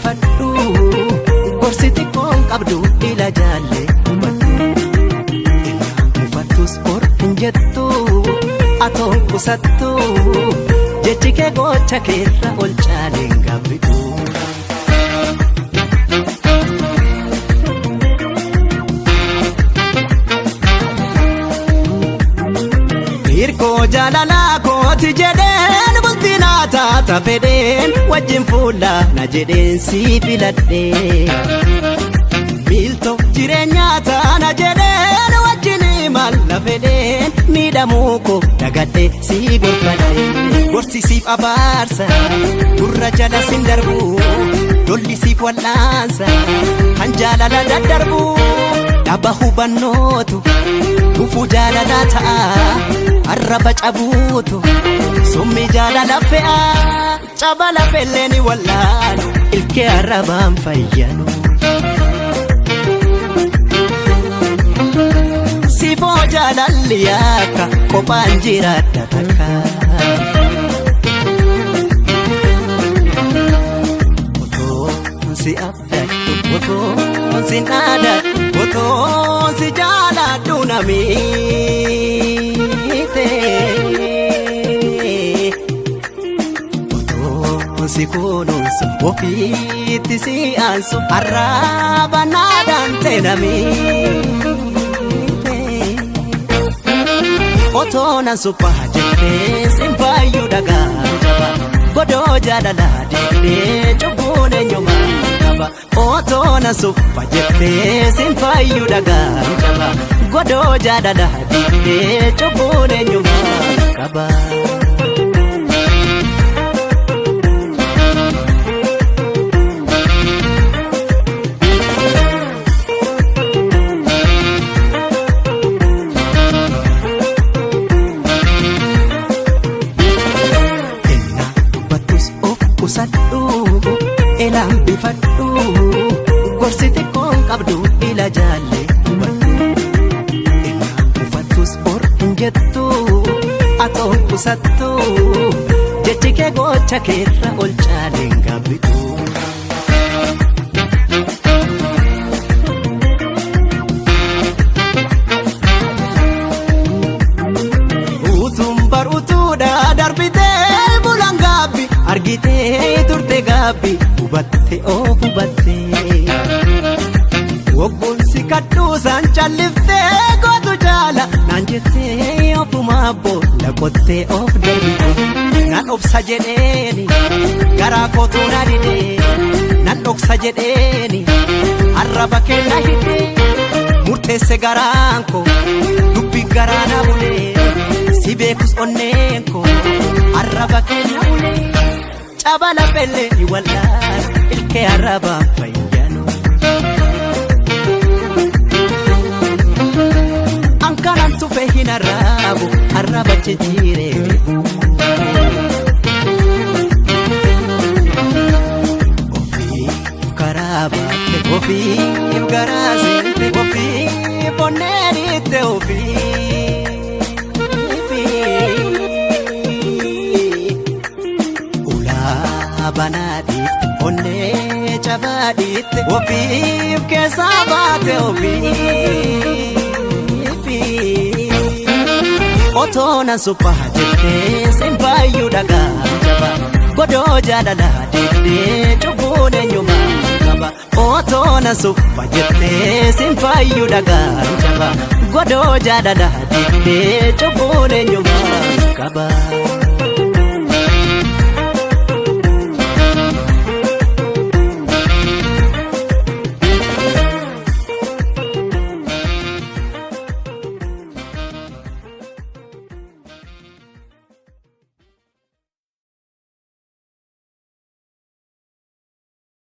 bifadhu gorsiti koon qabdu ila jaalle hubadhu inaan mufattus or hin jettu atoo qusattu jechi kee gocha keerra ol caaleen gaabbitu. Irkoo jaalala kooti jedheen bultii naa taata fedheen wajjin fuula na jedheen sii filadhee miiltoo jireenyaa taana jedheen wajjin imala fedheen miidhamuu koo dagadhee sii gorfadhee gorsi siif abaarsa gurra jala sin darbu lolli siif wal'aansa kan jaalala daddarbu dhaba hubannootu dhufuu jaalala ta'a. Arraba cabuutu summi jaalala fe'a cabala felleeni wallaalu ilkee arrabaan fayyanu sifoo jaalalli akka kophaan jiraadha takka otoo si abdadhu otoo si naadadhu otoo si jaaladhu namii si kunuunsu ofiitti si aansu arraba naadhaan teenamiite otoo nan suphaa jettee sin faayyuu dhagaa jaba godoo jaalalaa deemnee cubbuun eenyumaa qaba otoo nan suphaa jettee sin faayyuu dhagaa jaba godoo jaalalaa deemnee cubbuun eenyumaa qaba. Kusadhu elaan bifadhu gorsiti koon qabdu ila jaalle hubadhu inaan mufattus or hin jettu atoo qusattu jechi kee gocha keerra ol caaleen gaabbitu. Utuun baruutuudha darbitee bulan gaabbi argitee turte gaabbi hubatte oo hubatte wogguun si kadhuusaan calliftee gootu jaala naan jettee ofumaa boolla qottee of darbite nan obsa jedheeni garaa kootuu na didee nan dhoksa jedheeni arraba kenna hidhee murteesse garaan koo dubbi garaa na bulee si beekus onneen koo arraba kenna bulee. Cabala felleeni wallaan ilkee arrabaan fayyanu ankanan tufe hin arrabu arraba jijjiiree ofiif karaa baatte ofiif garaa seente ofiif onneenitte ofiif banaadhiitti onnee cabaadhiitti ofiif keessaa baate ofiif otoo nan suphaa jettee sin faayyuu dhagaa jaba godoo jaalalaa deemnee cubbuun eenyumaa qaba otoo nan suphaa jettee sin faayyuu dhagaa jaba godoo jaalalaa deemnee cubbuun eenyumaa qaba.